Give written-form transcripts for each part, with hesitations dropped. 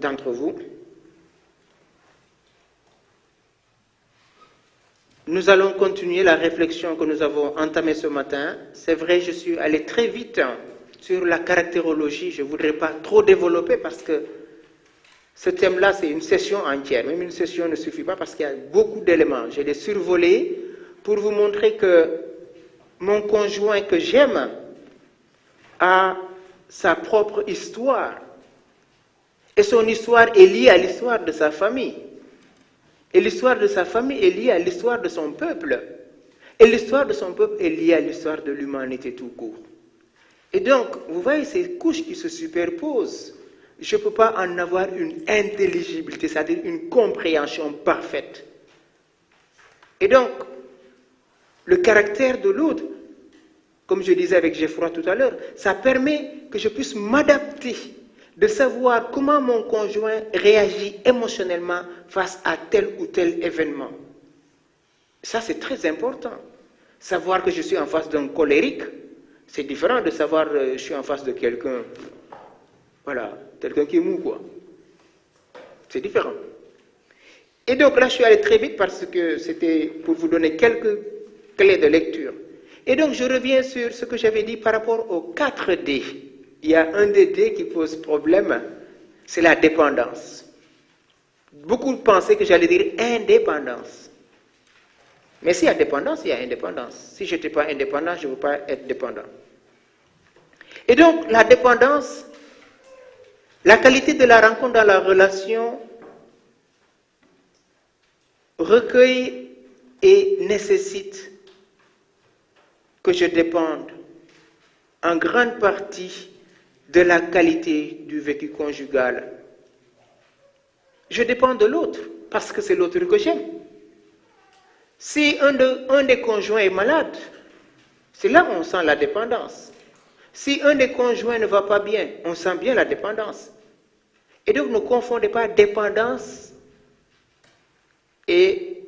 d'entre vous. Nous allons continuer la réflexion que nous avons entamée ce matin. C'est vrai, je suis allé très vite sur la caractérologie. Je ne voudrais pas trop développer parce que ce thème-là, c'est une session entière. Même une session ne suffit pas parce qu'il y a beaucoup d'éléments. Je l'ai survolé pour vous montrer que mon conjoint que j'aime a sa propre histoire. Et son histoire est liée à l'histoire de sa famille. Et l'histoire de sa famille est liée à l'histoire de son peuple. Et l'histoire de son peuple est liée à l'histoire de l'humanité tout court. Et donc, vous voyez ces couches qui se superposent. Je ne peux pas en avoir une intelligibilité, c'est-à-dire une compréhension parfaite. Et donc, le caractère de l'autre, comme je disais avec Geoffroy tout à l'heure, ça permet que je puisse m'adapter, de savoir comment mon conjoint réagit émotionnellement face à tel ou tel événement. Ça, c'est très important. Savoir que je suis en face d'un colérique, c'est différent de savoir que je suis en face de quelqu'un, voilà, quelqu'un qui est mou, quoi. C'est différent. Et donc là, je suis allé très vite parce que c'était pour vous donner quelques clés de lecture. Et donc, je reviens sur ce que j'avais dit par rapport aux 4 D. Il y a un des D qui pose problème, c'est la dépendance. Beaucoup pensaient que j'allais dire indépendance. Mais s'il y a dépendance, il y a indépendance. Si je n'étais pas indépendant, je ne veux pas être dépendant. Et donc, la dépendance, la qualité de la rencontre dans la relation recueille et nécessite que je dépende en grande partie de la qualité du vécu conjugal. Je dépends de l'autre parce que c'est l'autre que j'aime. Si un des conjoints est malade, c'est là où on sent la dépendance. Si un des conjoints ne va pas bien, on sent bien la dépendance. Et donc ne confondez pas dépendance et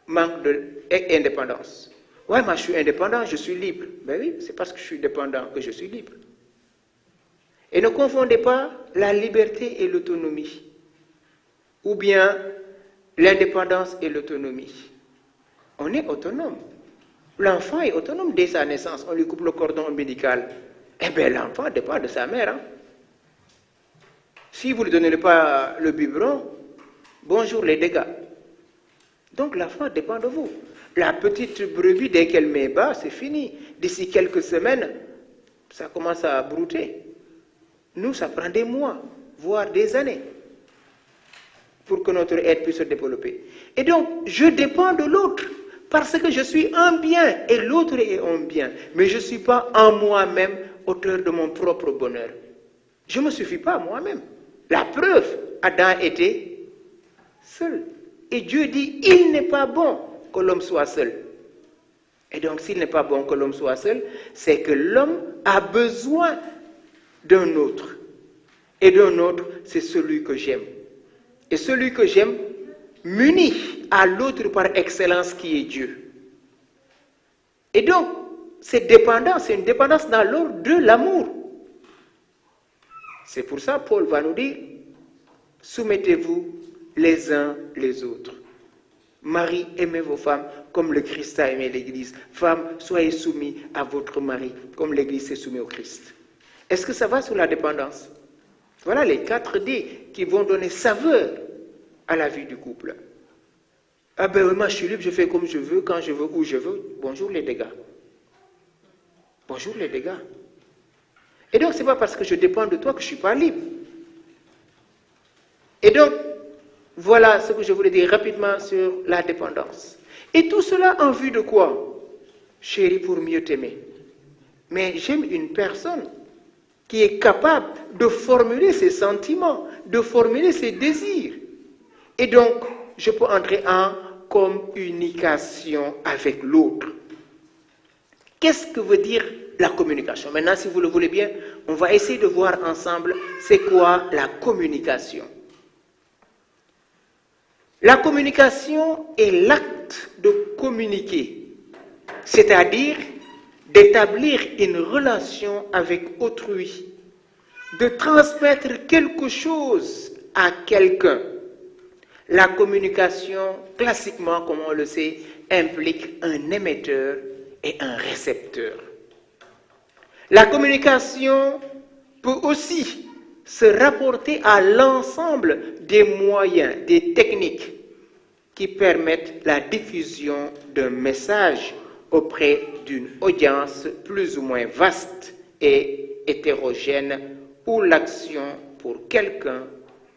et indépendance. Ouais, moi je suis indépendant, je suis libre. Ben oui, c'est parce que je suis dépendant que je suis libre. Et ne confondez pas la liberté et l'autonomie, ou bien l'indépendance et l'autonomie. On est autonome. L'enfant est autonome dès sa naissance. On lui coupe le cordon ombilical. Eh bien, l'enfant dépend de sa mère. Hein? Si vous ne lui donnez pas le biberon, bonjour les dégâts. Donc l'enfant dépend de vous. La petite brebis, dès qu'elle met bas, c'est fini. D'ici quelques semaines, ça commence à brouter. Nous, ça prend des mois, voire des années, pour que notre aide puisse se développer. Et donc, je dépends de l'autre, parce que je suis un bien, et l'autre est un bien. Mais je ne suis pas en moi-même auteur de mon propre bonheur. Je ne me suffis pas à moi-même. La preuve, Adam était seul. Et Dieu dit, il n'est pas bon que l'homme soit seul. Et donc, s'il n'est pas bon que l'homme soit seul, c'est que l'homme a besoin d'un autre. Et d'un autre, c'est celui que j'aime. Et celui que j'aime m'unit à l'autre par excellence qui est Dieu. Et donc, cette dépendance, c'est une dépendance dans l'ordre de l'amour. C'est pour ça Paul va nous dire, soumettez-vous les uns les autres. Marie, aimez vos femmes comme le Christ a aimé l'Église. Femmes, soyez soumis à votre mari comme l'Église s'est soumise au Christ. Est-ce que ça va sur la dépendance? Voilà les 4 D qui vont donner saveur à la vie du couple. Ah ben moi je suis libre, je fais comme je veux, quand je veux, où je veux. Bonjour les dégâts. Bonjour les dégâts. Et donc ce n'est pas parce que je dépends de toi que je ne suis pas libre. Et donc, voilà ce que je voulais dire rapidement sur la dépendance. Et tout cela en vue de quoi? Chérie, pour mieux t'aimer. Mais j'aime une personne qui est capable de formuler ses sentiments, de formuler ses désirs. Et donc, je peux entrer en communication avec l'autre. Qu'est-ce que veut dire la communication? Maintenant, si vous le voulez bien, on va essayer de voir ensemble c'est quoi la communication. La communication est l'acte de communiquer, c'est-à-dire d'établir une relation avec autrui, de transmettre quelque chose à quelqu'un. La communication, classiquement, comme on le sait, implique un émetteur et un récepteur. La communication peut aussi se rapporter à l'ensemble des moyens, des techniques qui permettent la diffusion d'un message auprès d'une audience plus ou moins vaste et hétérogène, ou l'action pour quelqu'un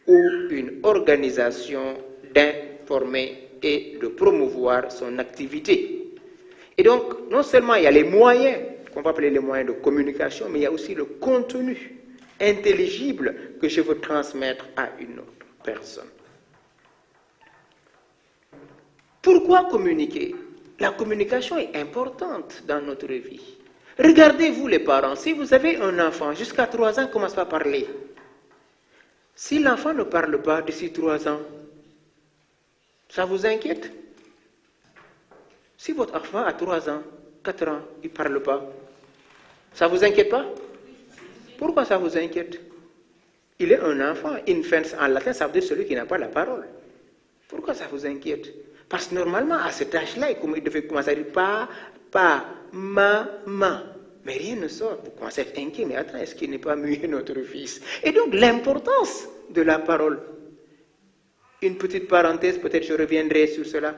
ou une organisation d'informer et de promouvoir son activité. Et donc, non seulement il y a les moyens, qu'on va appeler les moyens de communication, mais il y a aussi le contenu intelligible que je veux transmettre à une autre personne. Pourquoi communiquer? La communication est importante dans notre vie. Regardez-vous les parents, si vous avez un enfant jusqu'à 3 ans, il commence par parler. Si l'enfant ne parle pas d'ici 3 ans, ça vous inquiète? Si votre enfant a 3 ans, 4 ans, il ne parle pas, ça ne vous inquiète pas? Pourquoi ça vous inquiète? Il est un enfant, infants en latin, ça veut dire celui qui n'a pas la parole. Pourquoi ça vous inquiète? Parce que normalement, à cet âge-là, il devait commencer à dire pas, maman. Mais rien ne sort. Vous commencez à être inquiet, mais attends, est-ce qu'il n'est pas muet notre fils? Et donc, l'importance de la parole. Une petite parenthèse, peut-être je reviendrai sur cela.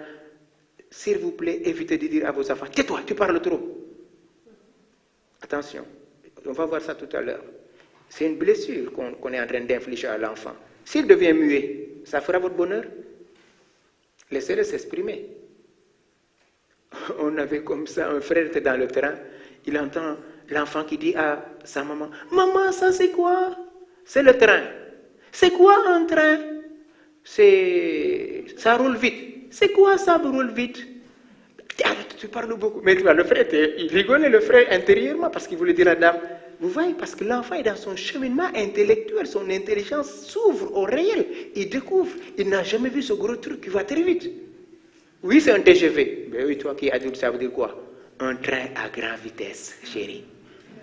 S'il vous plaît, évitez de dire à vos enfants, tais-toi, tu parles trop. Attention, on va voir ça tout à l'heure. C'est une blessure qu'on est en train d'infliger à l'enfant. S'il devient muet, ça fera votre bonheur? Laissez-le s'exprimer. On avait comme ça, un frère était dans le train, il entend l'enfant qui dit à sa maman, « Maman, ça c'est quoi? » C'est le train. « C'est quoi un train? » Ça roule vite. « C'est quoi ça roule vite? » Tu parles beaucoup. Mais le frère, il rigolait, le frère, intérieurement, parce qu'il voulait dire à la dame, vous voyez, parce que l'enfant est dans son cheminement intellectuel, son intelligence s'ouvre au réel, il découvre, il n'a jamais vu ce gros truc qui va très vite. Oui, c'est un TGV. Mais oui, toi qui es adulte, ça veut dire quoi? Un train à grande vitesse, chérie.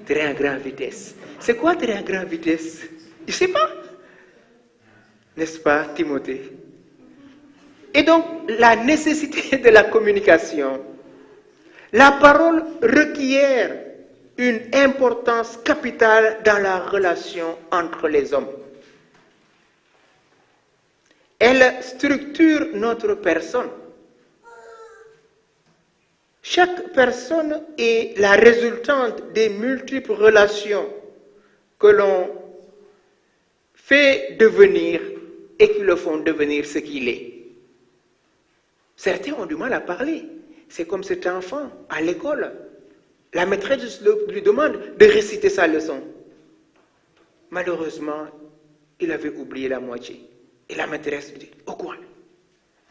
Train à grande vitesse. C'est quoi train à grande vitesse? Il ne sait pas. N'est-ce pas, Timothée? Et donc, la nécessité de la communication. La parole requiert une importance capitale dans la relation entre les hommes. Elle structure notre personne. Chaque personne est la résultante des multiples relations que l'on fait devenir et qui le font devenir ce qu'il est. Certains ont du mal à parler. C'est comme cet enfant à l'école. La maîtresse lui demande de réciter sa leçon. Malheureusement, il avait oublié la moitié. Et la maîtresse lui dit, au coin.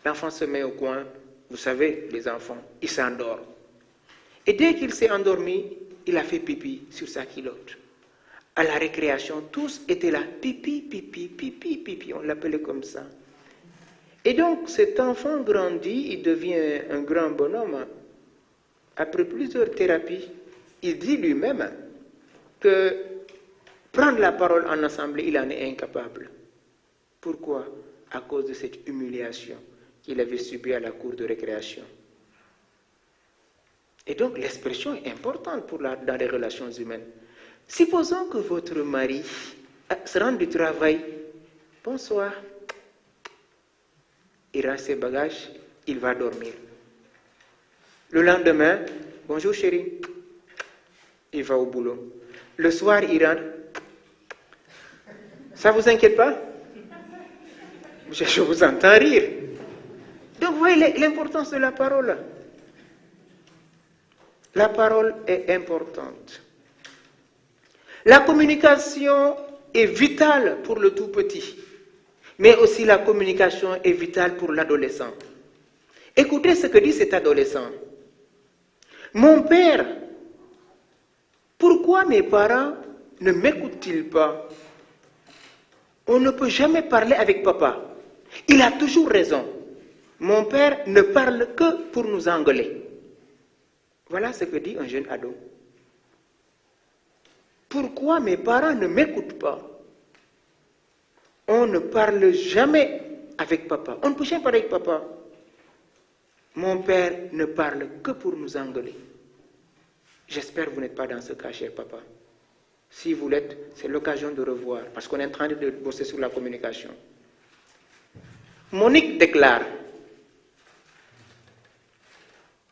L'enfant se met au coin. Vous savez, les enfants, il s'endort. Et dès qu'il s'est endormi, il a fait pipi sur sa culotte. À la récréation, tous étaient là. Pipi, pipi, pipi, pipi. On l'appelait comme ça. Et donc, cet enfant grandit, il devient un grand bonhomme. Après plusieurs thérapies, il dit lui-même que prendre la parole en assemblée, il en est incapable. Pourquoi? À cause de cette humiliation qu'il avait subie à la cour de récréation. Et donc, l'expression est importante dans les relations humaines. Supposons que votre mari se rende du travail. Bonsoir. Il rend ses bagages, il va dormir. Le lendemain, bonjour chérie, il va au boulot. Le soir, il rentre. Ça ne vous inquiète pas? Je vous entends rire. Donc, vous voyez l'importance de la parole. La parole est importante. La communication est vitale pour le tout petit. Mais aussi la communication est vitale pour l'adolescent. Écoutez ce que dit cet adolescent. Mon père, pourquoi mes parents ne m'écoutent-ils pas? On ne peut jamais parler avec papa. Il a toujours raison. Mon père ne parle que pour nous engueuler. Voilà ce que dit un jeune ado. Pourquoi mes parents ne m'écoutent pas? On ne parle jamais avec papa. On ne peut jamais parler avec papa. Mon père ne parle que pour nous engueuler. J'espère que vous n'êtes pas dans ce cas, cher papa. Si vous l'êtes, c'est l'occasion de revoir, parce qu'on est en train de bosser sur la communication. Monique déclare,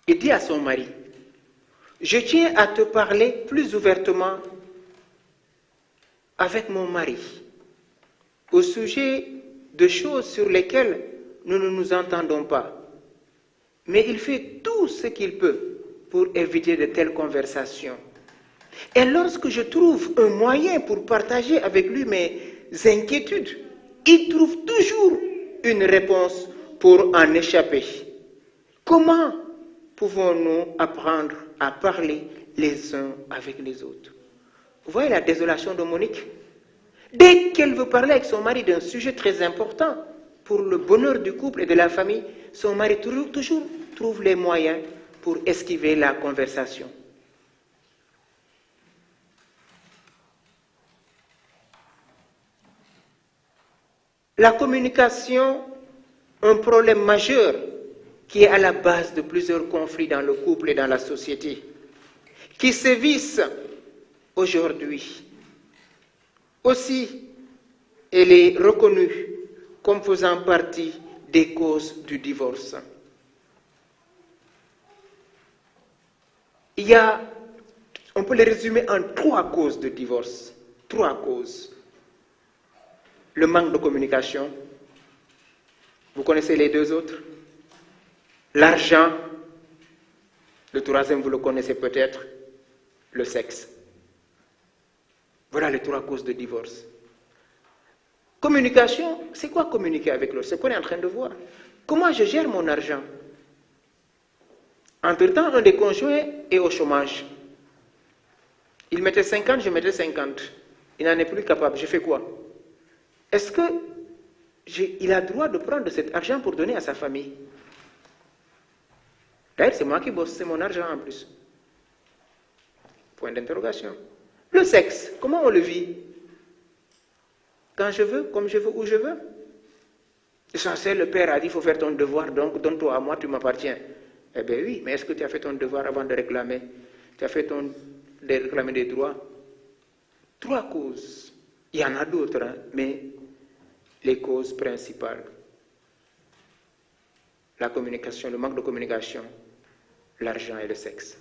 il dit à son mari, je tiens à te parler plus ouvertement avec mon mari au sujet de choses sur lesquelles nous ne nous entendons pas. Mais il fait tout ce qu'il peut pour éviter de telles conversations. Et lorsque je trouve un moyen pour partager avec lui mes inquiétudes, il trouve toujours une réponse pour en échapper. Comment pouvons-nous apprendre à parler les uns avec les autres? Vous voyez la désolation de Monique? Dès qu'elle veut parler avec son mari d'un sujet très important pour le bonheur du couple et de la famille, son mari toujours trouve les moyens pour esquiver la conversation. La communication, un problème majeur qui est à la base de plusieurs conflits dans le couple et dans la société, qui sévissent aujourd'hui. Aussi, elle est reconnue comme faisant partie des causes du divorce. On peut les résumer en 3 causes de divorce. 3 causes. Le manque de communication. Vous connaissez les 2 autres? L'argent. Le 3e, vous le connaissez peut-être. Le sexe. Voilà les 3 causes de divorce. Communication, c'est quoi communiquer avec l'autre? C'est ce qu'on est en train de voir. Comment je gère mon argent? Entre-temps, un des conjoints est au chômage. Il mettait 50, je mettais 50. Il n'en est plus capable. Je fais quoi? Est-ce qu'il a le droit de prendre de cet argent pour donner à sa famille? D'ailleurs, c'est moi qui bosse, c'est mon argent en plus. Point d'interrogation. Le sexe, comment on le vit? Quand je veux, comme je veux, où je veux? Essentiel, le père a dit, il faut faire ton devoir, donc donne-toi à moi, tu m'appartiens. Eh bien oui, mais est-ce que tu as fait ton devoir avant de réclamer? Tu as fait de réclamer des droits? 3 causes. Il y en a d'autres, hein, mais les causes principales. La communication, le manque de communication, l'argent et le sexe.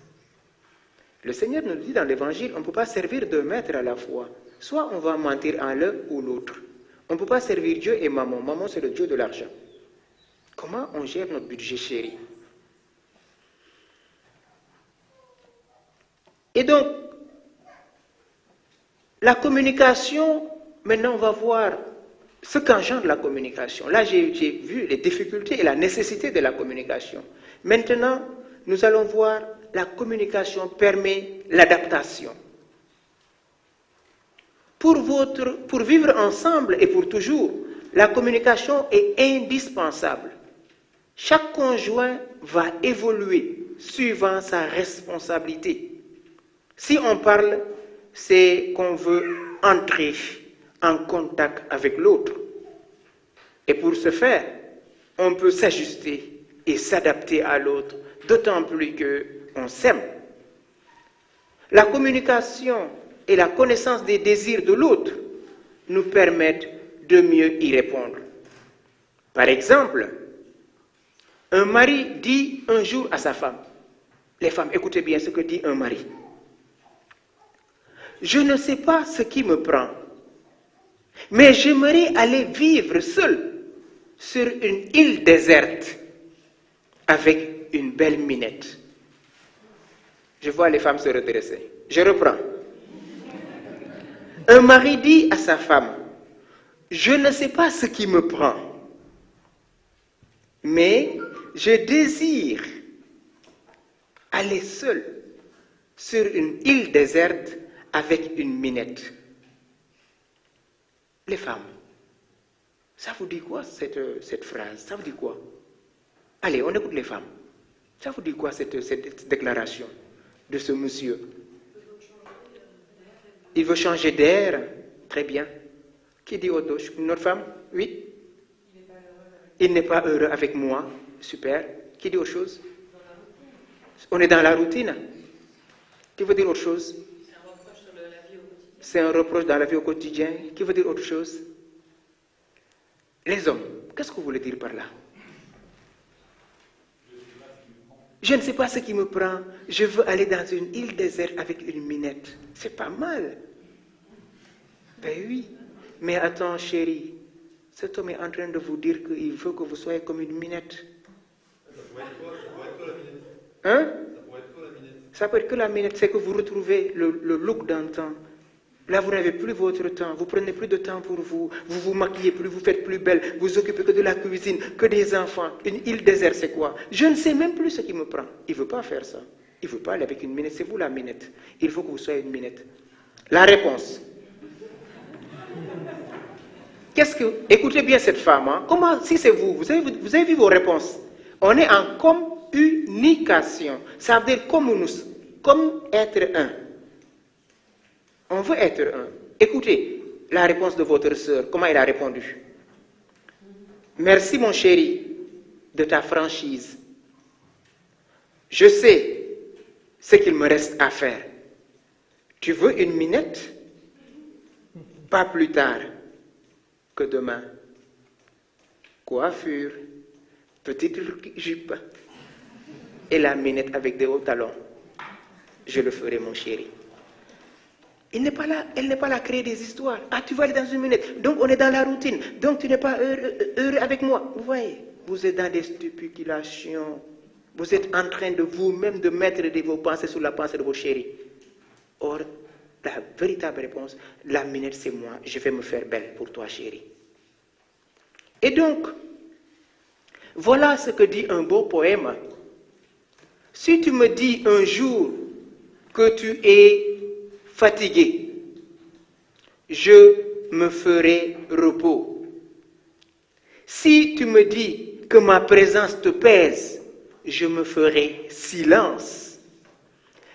Le Seigneur nous dit dans l'Évangile, on ne peut pas servir 2 maîtres à la fois. Soit on va mentir en l'un ou l'autre. On ne peut pas servir Dieu et maman. Maman, c'est le Dieu de l'argent. Comment on gère notre budget, chéri? Et donc, la communication, maintenant on va voir ce qu'engendre la communication. Là, j'ai vu les difficultés et la nécessité de la communication. Maintenant, nous allons voir la communication permet l'adaptation. Pour vivre ensemble et pour toujours, la communication est indispensable. Chaque conjoint va évoluer suivant sa responsabilité. Si on parle, c'est qu'on veut entrer en contact avec l'autre. Et pour ce faire, on peut s'ajuster et s'adapter à l'autre, d'autant plus qu'on s'aime. La communication et la connaissance des désirs de l'autre nous permettent de mieux y répondre. Par exemple, un mari dit un jour à sa femme, les femmes, écoutez bien ce que dit un mari. Je ne sais pas ce qui me prend, mais j'aimerais aller vivre seul sur une île déserte avec une belle minette. Je vois les femmes se redresser. Je reprends. Un mari dit à sa femme, je ne sais pas ce qui me prend, mais je désire aller seul sur une île déserte avec une minette. Les femmes, ça vous dit quoi cette phrase? Ça vous dit quoi? Allez, on écoute les femmes. Ça vous dit quoi cette déclaration de ce monsieur? Il veut changer d'air. Très bien. Qui dit autre chose? Une autre femme? Oui? Il n'est pas heureux avec moi. Super. Qui dit autre chose? On est dans la routine. Qui veut dire autre chose? C'est un reproche sur la vie au quotidien. C'est un reproche dans la vie au quotidien. Qui veut dire autre chose? Les hommes, qu'est-ce que vous voulez dire par là? Je ne sais pas ce qui me prend. Je veux aller dans une île déserte avec une minette. C'est pas mal. Ben oui. Mais attends, chérie, cet homme est en train de vous dire qu'il veut que vous soyez comme une minette. Hein? Ça peut être que la minette, c'est que vous retrouvez le look d'antan. Là, vous n'avez plus votre temps, vous prenez plus de temps pour vous, vous vous maquillez plus, vous faites plus belle, vous occupez que de la cuisine, que des enfants. Une île déserte, c'est quoi? Je ne sais même plus ce qui me prend. Il ne veut pas faire ça. Il ne veut pas aller avec une minette, c'est vous la minette. Il faut que vous soyez une minette. La réponse. Écoutez bien cette femme, hein? Comment, si c'est vous, vous avez vu vos réponses. On est en communication. Ça veut dire comme être un. On veut être un. Écoutez la réponse de votre sœur. Comment elle a répondu? Merci mon chéri de ta franchise. Je sais ce qu'il me reste à faire. Tu veux une minette? Pas plus tard que demain. Coiffure, petite jupe et la minette avec des hauts talons. Je le ferai mon chéri. Elle n'est pas là à créer des histoires. Ah, tu vas aller dans une minute. Donc, on est dans la routine. Donc, tu n'es pas heureux avec moi. Vous voyez, vous êtes dans des stupéculations. Vous êtes en train de vous-même de mettre vos pensées sur la pensée de vos chéris. Or, la véritable réponse, la minute, c'est moi. Je vais me faire belle pour toi, chérie. Et donc, voilà ce que dit un beau poème. Si tu me dis un jour que tu es fatigué, je me ferai repos. Si tu me dis que ma présence te pèse, je me ferai silence.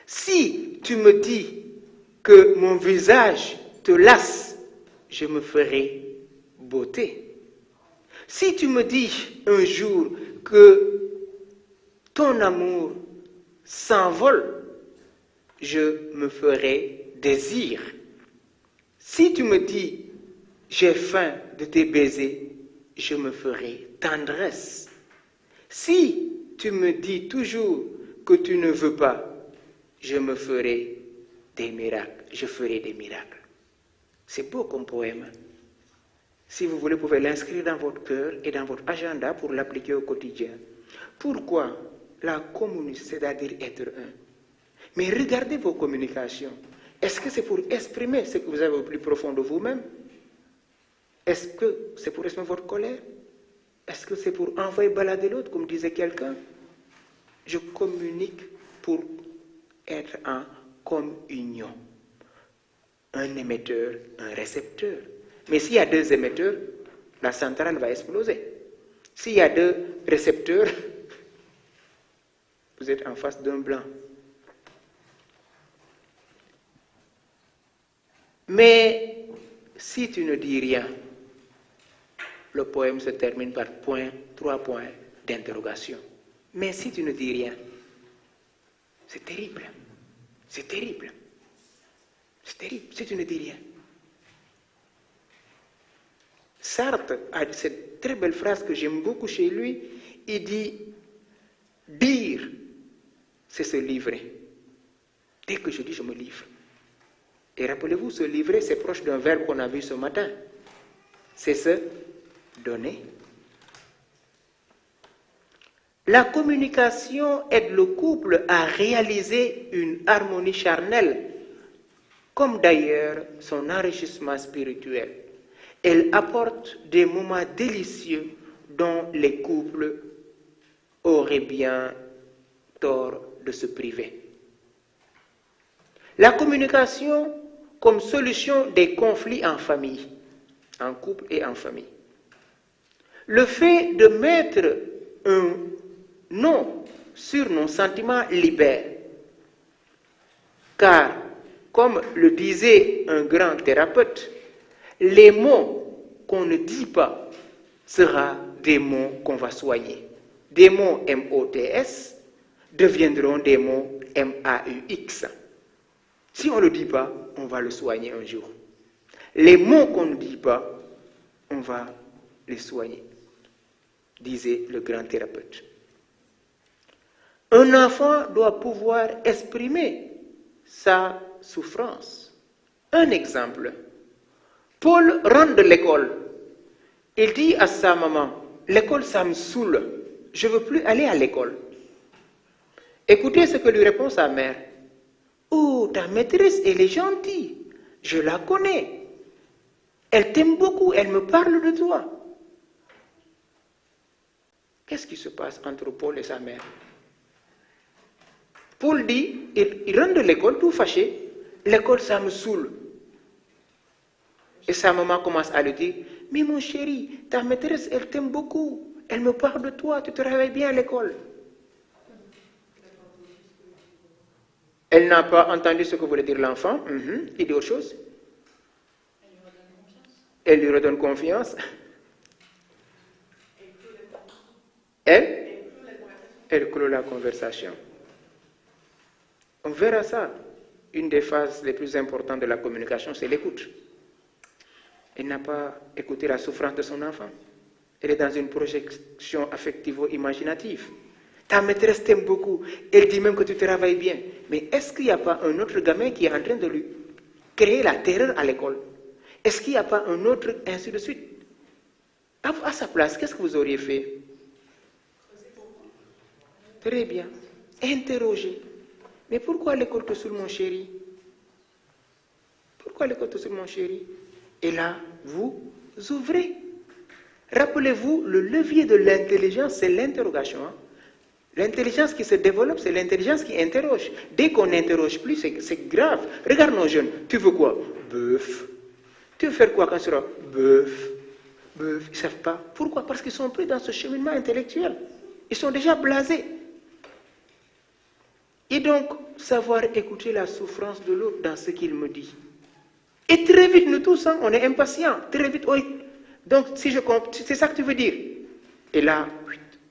Si tu me dis que mon visage te lasse, je me ferai beauté. Si tu me dis un jour que ton amour s'envole, je me ferai désir. Si tu me dis j'ai faim de tes baisers, je me ferai tendresse. Si tu me dis toujours que tu ne veux pas, je me ferai des miracles. Je ferai des miracles. C'est beau comme poème. Si vous voulez, vous pouvez l'inscrire dans votre cœur et dans votre agenda pour l'appliquer au quotidien. Pourquoi la communication, c'est-à-dire être un? Mais regardez vos communications. Est-ce que c'est pour exprimer ce que vous avez au plus profond de vous-même? Est-ce que c'est pour exprimer votre colère? Est-ce que c'est pour envoyer balader l'autre, comme disait quelqu'un? Je communique pour être en communion. Un émetteur, un récepteur. Mais s'il y a deux émetteurs, la centrale va exploser. S'il y a deux récepteurs, vous êtes en face d'un blanc. Mais si tu ne dis rien, le poème se termine par trois points d'interrogation. Mais si tu ne dis rien, c'est terrible. C'est terrible. C'est terrible si tu ne dis rien. Sartre a cette très belle phrase que j'aime beaucoup chez lui. Il dit, dire, c'est se livrer. Dès que je dis, je me livre. Et rappelez-vous, se livrer, c'est proche d'un verbe qu'on a vu ce matin. C'est se donner. La communication aide le couple à réaliser une harmonie charnelle, comme d'ailleurs son enrichissement spirituel. Elle apporte des moments délicieux dont les couples auraient bien tort de se priver. La communication comme solution des conflits en famille, en couple et en famille. Le fait de mettre un nom sur nos sentiments libère. Car, comme le disait un grand thérapeute, Les mots qu'on ne dit pas seront des mots qu'on va soigner. Des mots M-O-T-S deviendront des mots M-A-U-X. Si on ne le dit pas, on va le soigner un jour. Les mots qu'on ne dit pas, on va les soigner, disait le grand thérapeute. Un enfant doit pouvoir exprimer sa souffrance. Un exemple. Paul rentre de l'école. Il dit à sa maman, l'école ça me saoule, je ne veux plus aller à l'école. Écoutez ce que lui répond sa mère. Oh, ta maîtresse, elle est gentille, je la connais. Elle t'aime beaucoup, elle me parle de toi. Qu'est-ce qui se passe entre Paul et sa mère? Paul dit, il rentre de l'école tout fâché, l'école ça me saoule. Et sa maman commence à lui dire, mais mon chéri, ta maîtresse, elle t'aime beaucoup, elle me parle de toi, tu travailles bien à l'école. Elle n'a pas entendu ce que voulait dire l'enfant. Il dit autre chose. Elle lui redonne confiance. Elle clôt la conversation. On verra ça. Une des phases les plus importantes de la communication, c'est l'écoute. Elle n'a pas écouté la souffrance de son enfant. Elle est dans une projection affectivo-imaginative. Ta maîtresse t'aime beaucoup. Elle dit même que tu travailles bien. Mais est-ce qu'il n'y a pas un autre gamin qui est en train de lui créer la terreur à l'école? Est-ce qu'il n'y a pas un autre, ainsi de suite? À sa place, qu'est-ce que vous auriez fait? Très bien. Interrogez. Mais pourquoi l'école te saoule, mon chéri? Pourquoi l'école te saoule, mon chéri? Et là, vous ouvrez. Rappelez-vous, le levier de l'intelligence, c'est l'interrogation. L'intelligence qui se développe, c'est l'intelligence qui interroge. Dès qu'on n'interroge plus, c'est grave. Regarde nos jeunes. Tu veux quoi? Bœuf. Tu veux faire quoi quand tu seras? Bœuf. Bœuf. Ils ne savent pas. Pourquoi? Parce qu'ils sont pris dans ce cheminement intellectuel. Ils sont déjà blasés. Et donc, savoir écouter la souffrance de l'autre dans ce qu'il me dit. Et très vite, nous tous, on est impatients. Très vite, oui. Donc, si je comprends, c'est ça que tu veux dire. Et là,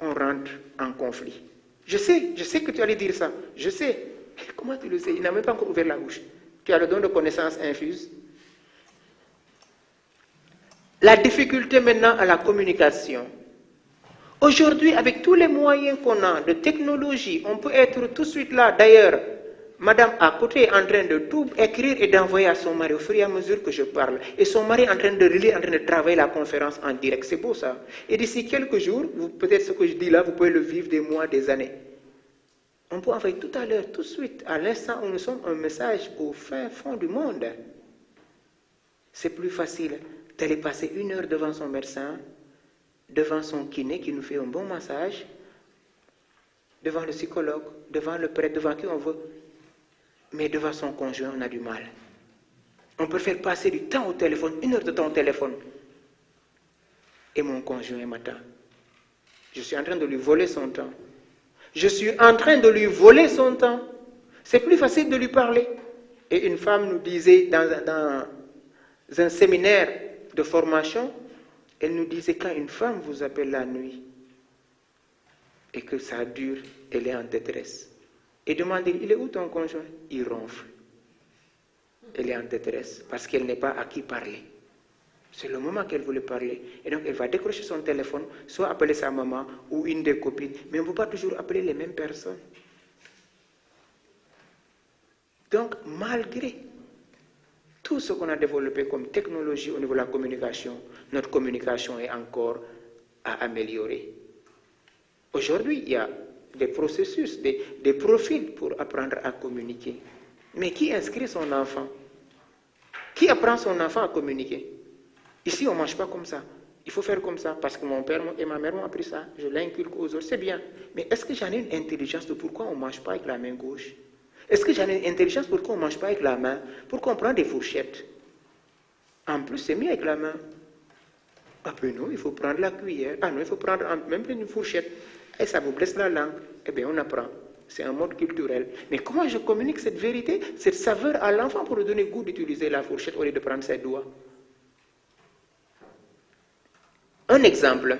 on rentre en conflit. Je sais que tu allais dire ça. Je sais. Comment tu le sais? Il n'a même pas encore ouvert la bouche. Tu as le don de connaissance infuse. La difficulté maintenant à la communication. Aujourd'hui, avec tous les moyens qu'on a de technologie, on peut être tout de suite là. D'ailleurs, madame à côté est en train de tout écrire et d'envoyer à son mari au fur et à mesure que je parle. Et son mari est en train de relire, en train de travailler la conférence en direct. C'est beau ça. Et d'ici quelques jours, peut-être ce que je dis là, vous pouvez le vivre des mois, des années. On peut envoyer tout à l'heure, tout de suite, à l'instant où nous sommes, un message au fin fond du monde. C'est plus facile d'aller passer 1 heure devant son médecin, devant son kiné qui nous fait un bon massage, devant le psychologue, devant le prêtre, devant qui on veut. Mais devant son conjoint, on a du mal. On peut faire passer du temps au téléphone, 1 heure de temps au téléphone. Et mon conjoint m'attend. Je suis en train de lui voler son temps. Je suis en train de lui voler son temps. C'est plus facile de lui parler. Et une femme nous disait dans un séminaire de formation, elle nous disait quand une femme vous appelle la nuit et que ça dure, elle est en détresse. Et demandez, il est où ton conjoint? Il ronfle. Elle est en détresse parce qu'elle n'est pas à qui parler. C'est le moment qu'elle voulait parler. Et donc elle va décrocher son téléphone, soit appeler sa maman ou une des copines. Mais on ne peut pas toujours appeler les mêmes personnes. Donc malgré tout ce qu'on a développé comme technologie au niveau de la communication, notre communication est encore à améliorer. Aujourd'hui, il y a des processus, des profils pour apprendre à communiquer. Mais qui inscrit son enfant? Qui apprend son enfant à communiquer? Ici, on ne mange pas comme ça. Il faut faire comme ça, parce que mon père et ma mère m'ont appris ça. Je l'inculque aux autres, c'est bien. Mais est-ce que j'en ai une intelligence de pourquoi on ne mange pas avec la main gauche? Est-ce que j'en ai une intelligence pourquoi on ne mange pas avec la main? Pourquoi on prend des fourchettes? En plus, c'est mieux avec la main. Ah ben non, il faut prendre la cuillère. Ah non, il faut prendre même une fourchette. Et ça vous blesse la langue. Eh bien, on apprend. C'est un mode culturel. Mais comment je communique cette vérité, cette saveur à l'enfant pour lui donner goût d'utiliser la fourchette au lieu de prendre ses doigts? Un exemple.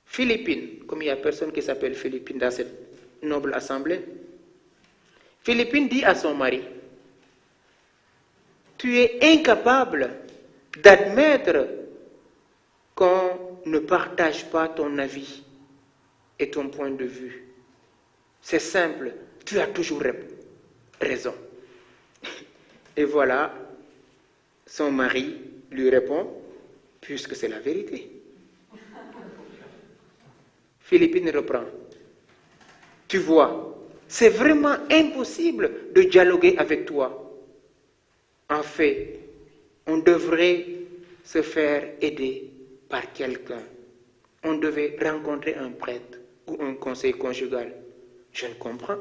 Philippine, comme il n'y a personne qui s'appelle Philippine dans cette noble assemblée, Philippine dit à son mari, tu es incapable d'admettre qu'on ne partage pas ton avis et ton point de vue. C'est simple, tu as toujours raison. Et voilà, son mari lui répond, puisque c'est la vérité. Philippine reprend. Tu vois, c'est vraiment impossible de dialoguer avec toi. En fait, on devrait se faire aider par quelqu'un. On devait rencontrer un prêtre ou un conseil conjugal.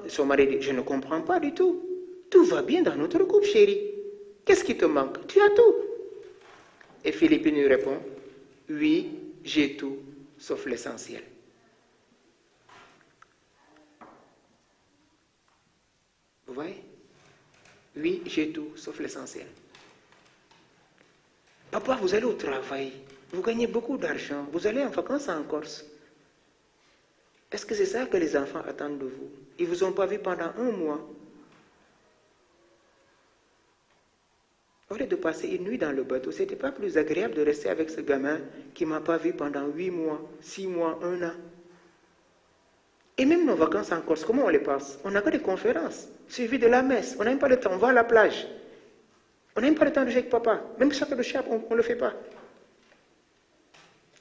Son mari dit, je ne comprends pas du tout. Tout va bien dans notre couple, chérie. Qu'est-ce qui te manque? Tu as tout. Et Philippine lui répond, oui, j'ai tout, sauf l'essentiel. Vous voyez? Oui, j'ai tout, sauf l'essentiel. Papa, vous allez au travail, vous gagnez beaucoup d'argent, vous allez en vacances en Corse. Est-ce que c'est ça que les enfants attendent de vous? Ils ne vous ont pas vu pendant 1 mois. Au lieu de passer une nuit dans le bateau, ce n'était pas plus agréable de rester avec ce gamin qui ne m'a pas vu pendant 8 mois, 6 mois, 1 an. Et même nos vacances en Corse, comment on les passe? On n'a que des conférences, suivies de la messe. On n'a même pas le temps, on va à la plage. On n'a même pas le temps de jouer avec papa. Même chaque de chape, on ne le fait pas.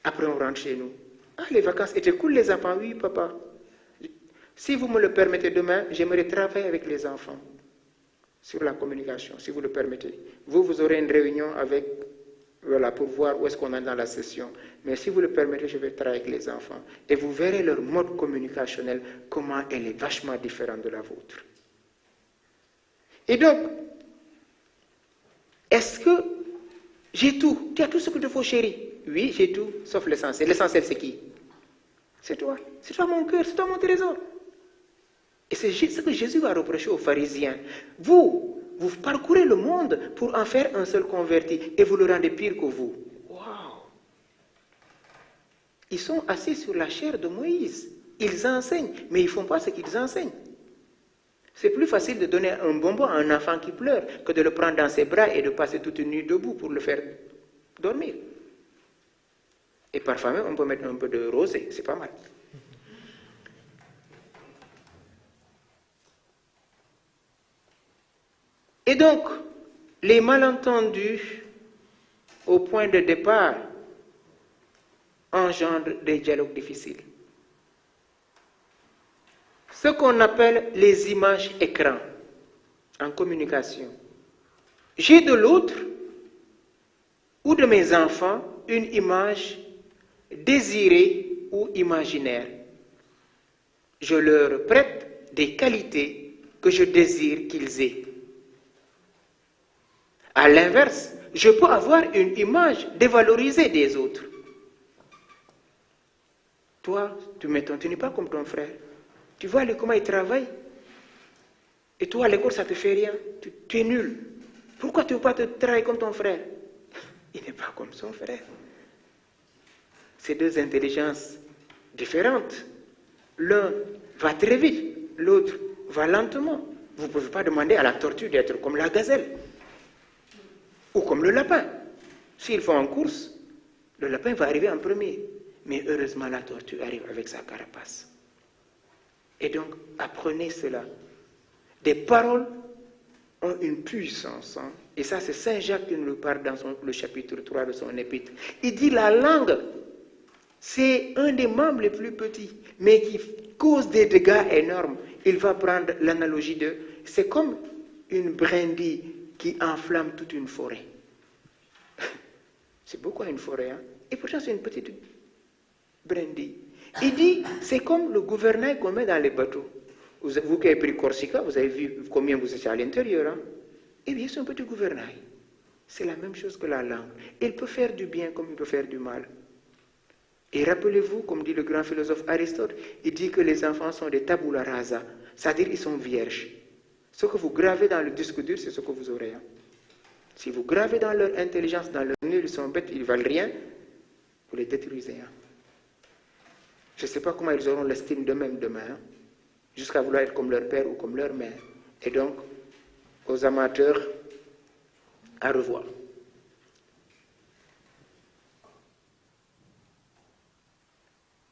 Après, on rentre chez nous. Ah, les vacances étaient cool, les enfants. Oui, papa. Si vous me le permettez demain, j'aimerais travailler avec les enfants sur la communication, si vous le permettez. Vous aurez une réunion avec, voilà, pour voir où est-ce qu'on est dans la session. Mais si vous le permettez, je vais travailler avec les enfants. Et vous verrez leur mode communicationnel, comment elle est vachement différente de la vôtre. Et donc, est-ce que j'ai tout? Tu as tout ce qu'il te faut, chérie? Oui, j'ai tout, sauf l'essentiel. L'essentiel, c'est qui? C'est toi. C'est toi mon cœur, c'est toi mon trésor. Et c'est ce que Jésus a reproché aux pharisiens. Vous parcourez le monde pour en faire un seul converti et vous le rendez pire que vous. Waouh! Ils sont assis sur la chair de Moïse. Ils enseignent, mais ils ne font pas ce qu'ils enseignent. C'est plus facile de donner un bonbon à un enfant qui pleure que de le prendre dans ses bras et de passer toute une nuit debout pour le faire dormir. Et parfois même, on peut mettre un peu de rosée, c'est pas mal. Et donc, les malentendus au point de départ engendrent des dialogues difficiles. Ce qu'on appelle les images écrans en communication. J'ai de l'autre ou de mes enfants une image désirée ou imaginaire. Je leur prête des qualités que je désire qu'ils aient. À l'inverse, je peux avoir une image dévalorisée des autres. Toi, tu n'es pas comme ton frère. Tu vois comment il travaille. Et toi, à l'école, ça ne te fait rien. Tu es nul. Pourquoi tu ne veux pas te travailler comme ton frère? Il n'est pas comme son frère. C'est deux intelligences différentes. L'un va très vite, l'autre va lentement. Vous ne pouvez pas demander à la tortue d'être comme la gazelle. Ou comme le lapin. S'ils font en course, le lapin va arriver en premier. Mais heureusement, la tortue arrive avec sa carapace. Et donc, apprenez cela. Des paroles ont une puissance. Et ça, c'est Saint Jacques qui nous le parle dans le chapitre 3 de son épître. Il dit la langue, c'est un des membres les plus petits, mais qui cause des dégâts énormes. Il va prendre l'analogie de... C'est comme une brindille qui enflamme toute une forêt. C'est beaucoup une forêt, hein? Et pourtant, c'est une petite brindille. Il dit, c'est comme le gouvernail qu'on met dans les bateaux. Vous qui avez pris Corsica, vous avez vu combien vous étiez à l'intérieur. Hein? Eh bien, c'est un petit gouvernail. C'est la même chose que la langue. Il peut faire du bien comme il peut faire du mal. Et rappelez-vous, comme dit le grand philosophe Aristote, il dit que les enfants sont des tabula rasa, c'est-à-dire ils sont vierges. Ce que vous gravez dans le disque dur, c'est ce que vous aurez. Hein? Si vous gravez dans leur intelligence, dans leur nul, ils sont bêtes, ils ne valent rien, vous les détruisez. Hein. Je ne sais pas comment ils auront l'estime d'eux-mêmes demain, hein, jusqu'à vouloir être comme leur père ou comme leur mère. Et donc, aux amateurs, à revoir.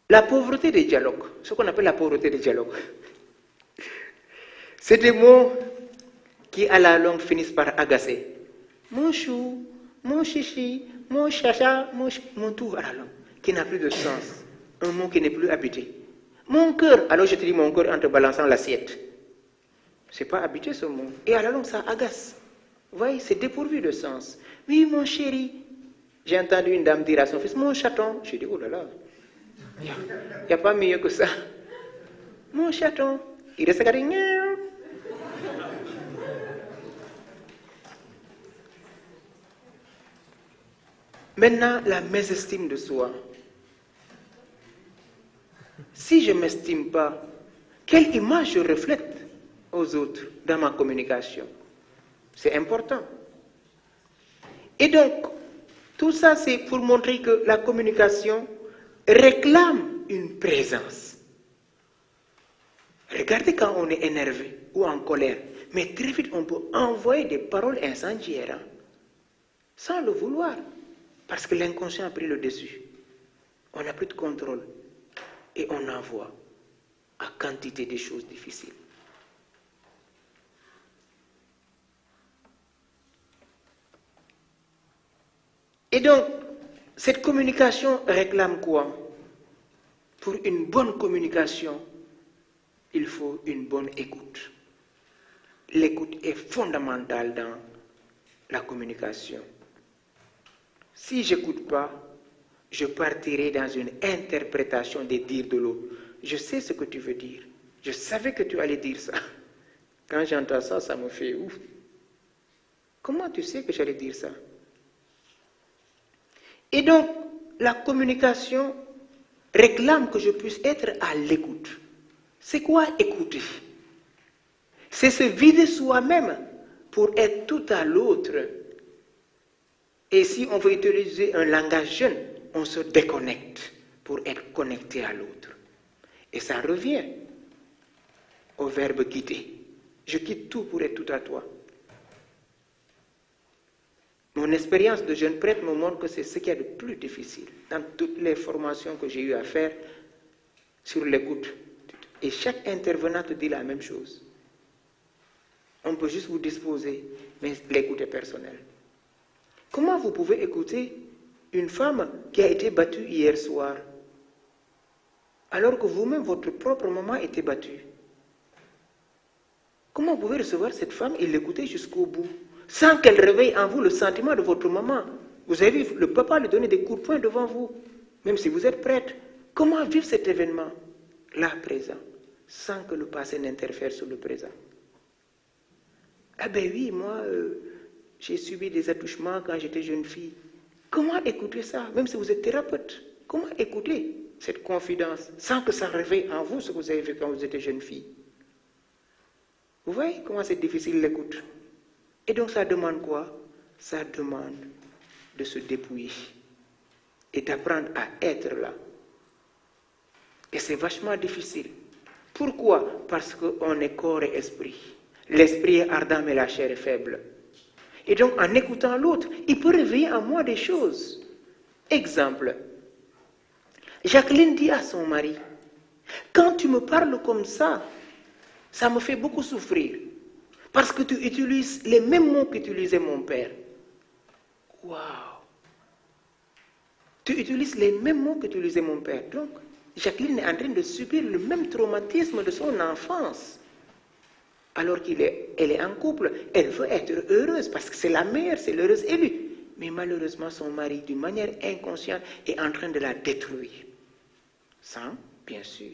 La pauvreté des dialogues, ce qu'on appelle la pauvreté des dialogues, c'est des mots qui à la longue finissent par agacer. Mon chou, mon chichi, mon chacha, mon tout à la langue, qui n'a plus de sens. Un mot qui n'est plus habité. Mon cœur, alors je te dis mon cœur en te balançant l'assiette. C'est pas habité ce mot. Et à la longue, ça agace. Vous voyez, c'est dépourvu de sens. Oui, mon chéri. J'ai entendu une dame dire à son fils, mon chaton. J'ai dit, oh là là, il n'y a pas mieux que ça. Mon chaton. Il reste regardé. Maintenant, la mésestime de soi. Si je ne m'estime pas, quelle image je reflète aux autres dans ma communication? C'est important. Et donc, tout ça, c'est pour montrer que la communication réclame une présence. Regardez quand on est énervé ou en colère, mais très vite on peut envoyer des paroles incendiaires, hein, sans le vouloir, parce que l'inconscient a pris le dessus. On n'a plus de contrôle et on envoie à quantité de choses difficiles. Et donc, cette communication réclame quoi? Pour une bonne communication, il faut une bonne écoute. L'écoute est fondamentale dans la communication. Si je n'écoute pas, je partirai dans une interprétation des dires de l'autre. Je sais ce que tu veux dire. Je savais que tu allais dire ça. Quand j'entends ça, ça me fait ouf. Comment tu sais que j'allais dire ça? Et donc, la communication réclame que je puisse être à l'écoute. C'est quoi écouter? C'est se vider soi-même pour être tout à l'autre. Et si on veut utiliser un langage jeune, on se déconnecte pour être connecté à l'autre. Et ça revient au verbe quitter. Je quitte tout pour être tout à toi. Mon expérience de jeune prêtre me montre que c'est ce qu'il y a de plus difficile dans toutes les formations que j'ai eu à faire sur l'écoute. Et chaque intervenant te dit la même chose. On peut juste vous disposer, mais l'écoute est personnelle. Comment vous pouvez écouter une femme qui a été battue hier soir, alors que vous-même, votre propre maman a été battue? Comment vous pouvez recevoir cette femme et l'écouter jusqu'au bout, sans qu'elle réveille en vous le sentiment de votre maman? Vous avez vu le papa lui donner des coups de poing devant vous, même si vous êtes prêtre. Comment vivre cet événement, là, présent, sans que le passé n'interfère sur le présent? Ah ben oui, moi, j'ai subi des attouchements quand j'étais jeune fille. Comment écouter ça, même si vous êtes thérapeute? Comment écouter cette confidence sans que ça réveille en vous ce que vous avez vécu quand vous étiez jeune fille? Vous voyez comment c'est difficile l'écoute? Et donc ça demande quoi? Ça demande de se dépouiller et d'apprendre à être là. Et c'est vachement difficile. Pourquoi? Parce qu'on est corps et esprit. L'esprit est ardent mais la chair est faible. Et donc en écoutant l'autre, il peut réveiller en moi des choses. Exemple, Jacqueline dit à son mari, quand tu me parles comme ça me fait beaucoup souffrir. Parce que tu utilises les mêmes mots qu'utilisait mon père. Waouh! Tu utilises les mêmes mots qu'utilisait mon père. Donc, Jacqueline est en train de subir le même traumatisme de son enfance. Alors qu'elle est en couple, elle veut être heureuse parce que c'est la meilleure, c'est l'heureuse élue. Mais malheureusement, son mari, d'une manière inconsciente, est en train de la détruire. Sans, bien sûr,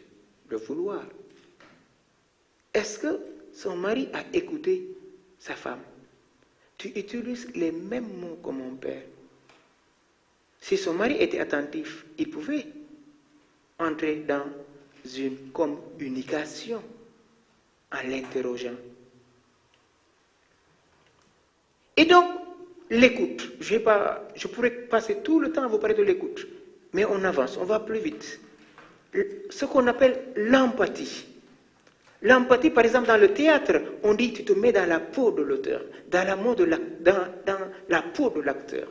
le vouloir. Est-ce que son mari a écouté sa femme? Tu utilises les mêmes mots que mon père. Si son mari était attentif, il pouvait entrer dans une communication en l'interrogeant. Et donc, l'écoute. Je pourrais passer tout le temps à vous parler de l'écoute, mais on avance, on va plus vite. Ce qu'on appelle l'empathie. L'empathie, par exemple, dans le théâtre, on dit tu te mets dans la peau de l'auteur, dans la peau de l'acteur.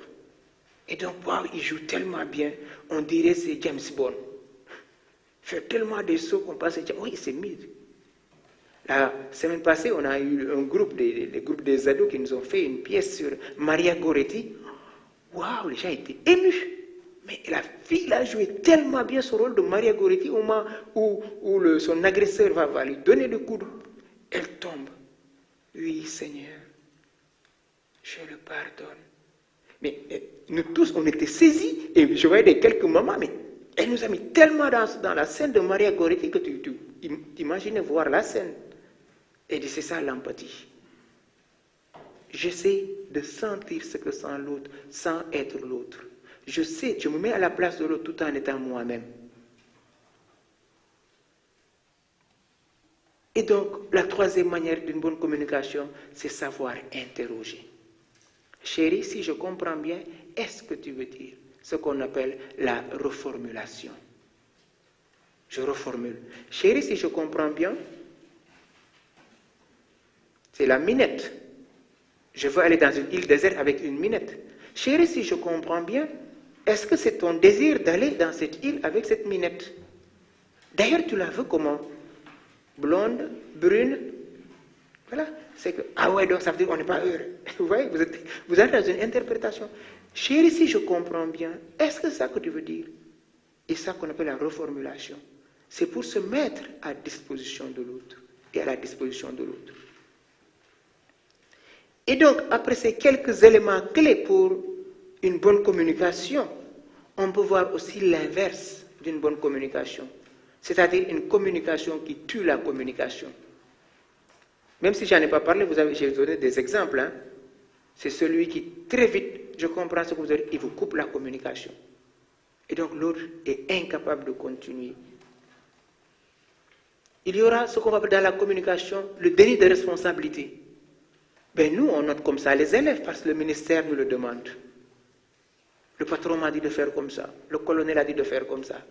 Et donc, wow, il joue tellement bien, on dirait c'est James Bond. Il fait tellement de sauts qu'on pense, oui, c'est mis. La semaine passée, on a eu un groupe, les groupes des ados qui nous ont fait une pièce sur Maria Goretti. Waouh, les gens étaient émus. Mais la fille a joué tellement bien son rôle de Maria Goretti au moment où son agresseur va lui donner le coup. Elle tombe. Oui, Seigneur, je le pardonne. Mais nous tous, on était saisis. Et je voyais quelques mamans, mais elle nous a mis tellement dans la scène de Maria Goretti que tu imaginais voir la scène. Et c'est ça l'empathie. J'essaie de sentir ce que sent l'autre sans être l'autre. Je me mets à la place de l'autre tout en étant moi-même. Et donc, la troisième manière d'une bonne communication, c'est savoir interroger. Chérie, si je comprends bien, est-ce que tu veux dire ce qu'on appelle la reformulation? Je reformule. Chérie, si je comprends bien, c'est la minette. Je veux aller dans une île déserte avec une minette. Chérie, si je comprends bien, est-ce que c'est ton désir d'aller dans cette île avec cette minette? D'ailleurs, tu la veux comment? Blonde, brune? Voilà. C'est que, ah ouais, donc ça veut dire qu'on n'est pas heureux. Vous voyez, vous êtes dans une interprétation. Chérie, si je comprends bien, est-ce que c'est ça que tu veux dire? Et ça qu'on appelle la reformulation. C'est pour se mettre à disposition de l'autre et à la disposition de l'autre. Et donc, après ces quelques éléments clés pour une bonne communication, on peut voir aussi l'inverse d'une bonne communication, c'est-à-dire une communication qui tue la communication. Même si je n'en ai pas parlé, j'ai donné des exemples. Hein. C'est celui qui, très vite, je comprends ce que vous avez dit, il vous coupe la communication. Et donc l'autre est incapable de continuer. Il y aura ce qu'on va appeler dans la communication le déni de responsabilité. Ben nous, on note comme ça les élèves parce que le ministère nous le demande. Le patron m'a dit de faire comme ça. Le colonel a dit de faire comme ça.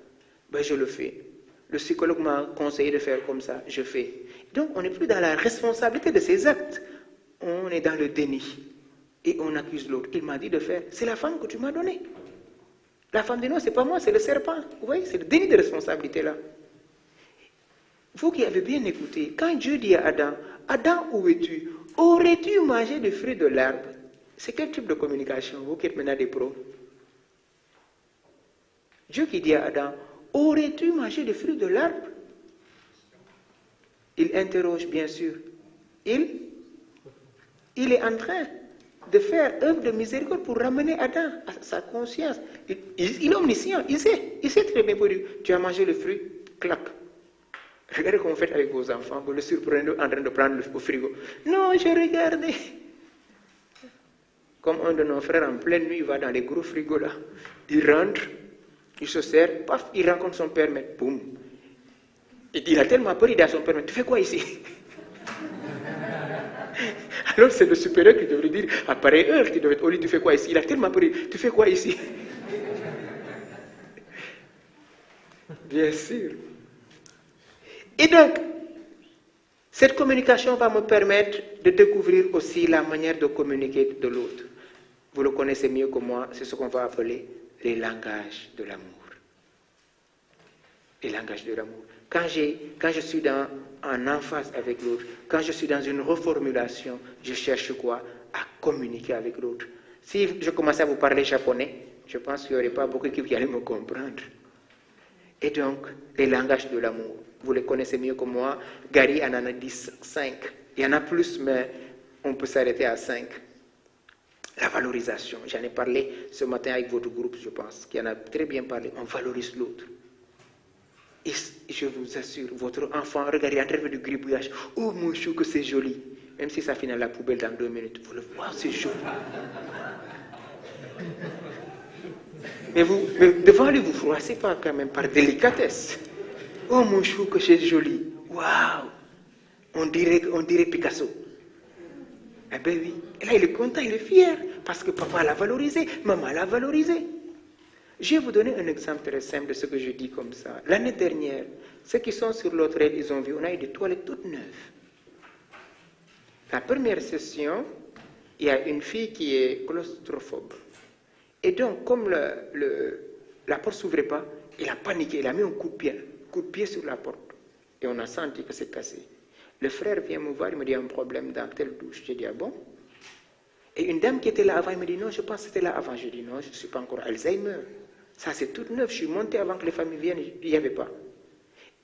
Ben je le fais. Le psychologue m'a conseillé de faire comme ça. Je fais. Donc on n'est plus dans la responsabilité de ses actes. On est dans le déni. Et on accuse l'autre. Il m'a dit de faire. C'est la femme que tu m'as donnée. La femme dit non, c'est pas moi, c'est le serpent. Vous voyez, c'est le déni de responsabilité là. Vous qui avez bien écouté, quand Dieu dit à Adam, Adam, où es-tu? Aurais-tu mangé le fruit de l'arbre? C'est quel type de communication? Vous qui êtes maintenant des pros. Dieu qui dit à Adam, aurais-tu mangé le fruit de l'arbre? Il interroge bien sûr. Il est en train de faire œuvre de miséricorde pour ramener Adam à sa conscience. Il est omniscient, il sait très bien pour lui. Tu as mangé le fruit, clac. Regardez comment vous faites avec vos enfants, vous le surprenez en train de prendre le frigo. Non, je regardais. Comme un de nos frères en pleine nuit, il va dans les gros frigos là. Il rentre, il se sert, paf, il rencontre son père, mais boum. Il a tellement peur, il dit à son père, mais tu fais quoi ici? Alors c'est le supérieur qui devrait dire, à pareille heure, qui devrait être au lit, tu fais quoi ici? Il a tellement peur, tu fais quoi ici? Bien sûr. Et donc, cette communication va me permettre de découvrir aussi la manière de communiquer de l'autre. Vous le connaissez mieux que moi, c'est ce qu'on va appeler les langages de l'amour. Les langages de l'amour. Quand je suis en emphase avec l'autre, quand je suis dans une reformulation, je cherche quoi? À communiquer avec l'autre. Si je commençais à vous parler japonais, je pense qu'il n'y aurait pas beaucoup qui allaient me comprendre. Et donc, les langages de l'amour. Vous les connaissez mieux que moi. Gary en a dit 5. Il y en a plus, mais on peut s'arrêter à 5. La valorisation. J'en ai parlé ce matin avec votre groupe, je pense, qui en a très bien parlé. On valorise l'autre. Et je vous assure, votre enfant, regardez, en train de faire du gribouillage. Oh mon chou, que c'est joli. Même si ça finit à la poubelle dans 2 minutes. Vous le voyez, c'est joli. Mais devant lui, vous ne froissez pas quand même par délicatesse. Oh mon chou, que c'est joli. Waouh! On dirait Picasso. Eh bien oui. Et là, il est content, il est fier. parce que papa l'a valorisé, maman l'a valorisé. Je vais vous donner un exemple très simple de ce que je dis comme ça. L'année dernière, ceux qui sont sur l'autre aile, ils ont vu, on a eu des toilettes toutes neuves. La première session, il y a une fille qui est claustrophobe. Et donc, comme la porte ne s'ouvrait pas, il a paniqué, il a mis un coup de pied sur la porte. Et on a senti que c'est cassé. Le frère vient me voir, il me dit, il y a un problème dans telle douche. J'ai dit, ah bon? Et une dame qui était là avant, elle me dit, non, je pense que c'était là avant. Je dis, non, je ne suis pas encore Alzheimer. Ça, c'est tout neuf. Je suis monté avant que les familles viennent, il n'y avait pas.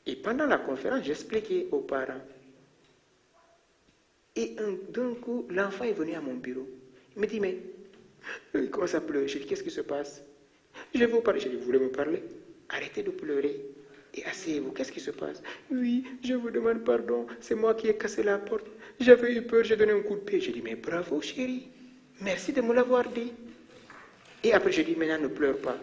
Et pendant la conférence, j'expliquais aux parents. Et d'un coup, l'enfant est venu à mon bureau. Il me dit, mais, il commence à pleurer. Je dis, qu'est-ce qui se passe? Je vais vous parler. Je dis, vous voulez me parler? Arrêtez de pleurer et asseyez-vous. Qu'est-ce qui se passe? Oui, je vous demande pardon. C'est moi qui ai cassé la porte. J'avais eu peur, j'ai donné un coup de pied. Je dis, mais bravo chérie. Merci de me l'avoir dit. Et après, je dis, maintenant ne pleure pas.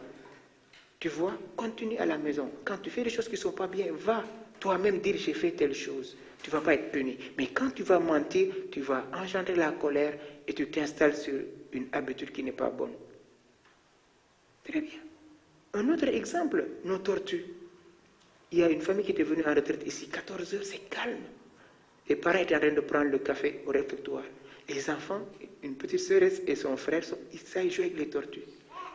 Tu vois, continue à la maison. Quand tu fais des choses qui ne sont pas bien, va toi-même dire, j'ai fait telle chose. Tu ne vas pas être puni. Mais quand tu vas mentir, tu vas engendrer la colère et tu t'installes sur une habitude qui n'est pas bonne. Très bien. Un autre exemple, nos tortues. Il y a une famille qui était venue en retraite ici, 14 heures, c'est calme. Les parents étaient en train de prendre le café au réfectoire. Les enfants, une petite sœur et son frère, ils savent jouer avec les tortues.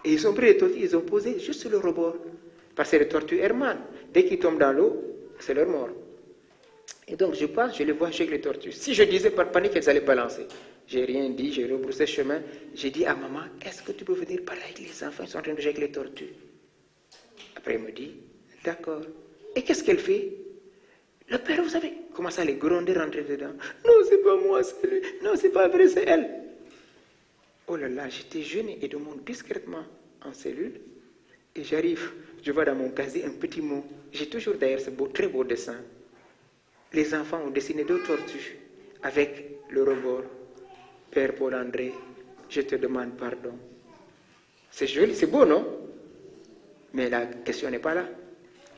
Et ils ont pris les tortues, ils ont posé juste sur le rebord. Parce que les tortues Herman, dès qu'ils tombent dans l'eau, c'est leur mort. Et donc je passe, je les vois jouer avec les tortues. Si je disais par panique qu'elles allaient balancer, j'ai rien dit, j'ai rebroussé chemin. J'ai dit à maman, est-ce que tu peux venir parler avec les enfants, ils sont en train de jouer avec les tortues. Après elle me dit, d'accord. Et qu'est-ce qu'elle fait? Le père, vous savez, commence à les gronder, rentrer dedans. Non, c'est pas moi, c'est lui. Non, c'est pas vrai, c'est elle. Oh là là, j'étais jeune et je monte discrètement en cellule. Et j'arrive, je vois dans mon casier un petit mot. J'ai toujours d'ailleurs ce beau, très beau dessin. Les enfants ont dessiné deux tortues avec le rebord. Père Paul-André, je te demande pardon. C'est joli, c'est beau, non? Mais la question n'est pas là.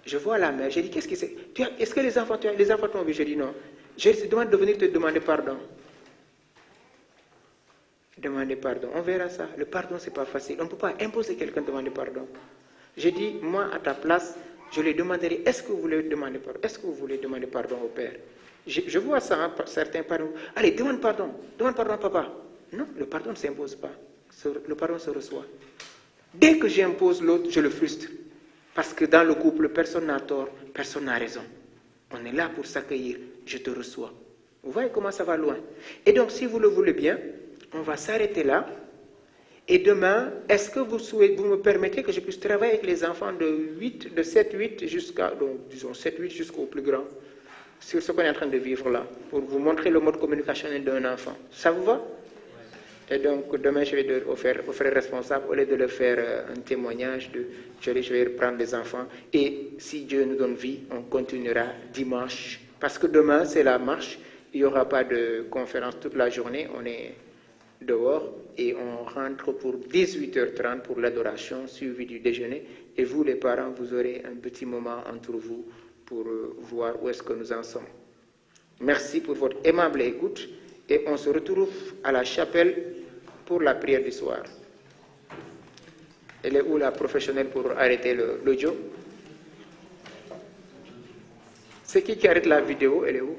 Je vois la mère, je dis, qu'est-ce que c'est? Est-ce que les enfants t'ont vu? Je dis non. Je te demande de venir te demander pardon. Demander pardon, on verra ça. Le pardon, c'est pas facile. On ne peut pas imposer quelqu'un de demander pardon. Je dis, moi, à ta place, je lui demanderai, est-ce que vous voulez demander pardon? Est-ce que vous voulez demander pardon au père? Je vois ça, hein, certains parents. Allez, demande pardon à papa. Non, le pardon ne s'impose pas. Le pardon se reçoit. Dès que j'impose l'autre, je le frustre. Parce que dans le couple, personne n'a tort, personne n'a raison. On est là pour s'accueillir, je te reçois. Vous voyez comment ça va loin. Et donc, si vous le voulez bien, on va s'arrêter là. Et demain, est-ce que vous me permettez que je puisse travailler avec les enfants de 7-8 jusqu'à, donc, disons 7-8 jusqu'au plus grand, sur ce qu'on est en train de vivre là, pour vous montrer le mode communicationnel d'un enfant. Ça vous va? Et donc, demain, je vais dire aux frères responsables, au lieu de leur faire un témoignage, je vais reprendre les enfants. Et si Dieu nous donne vie, on continuera dimanche. Parce que demain, c'est la marche. Il n'y aura pas de conférence toute la journée. On est dehors et on rentre pour 18h30 pour l'adoration, suivi du déjeuner. Et vous, les parents, vous aurez un petit moment entre vous pour voir où est-ce que nous en sommes. Merci pour votre aimable écoute. Et on se retrouve à la chapelle pour la prière du soir. Elle est où la professionnelle pour arrêter l'audio? C'est qui arrête la vidéo? Elle est où?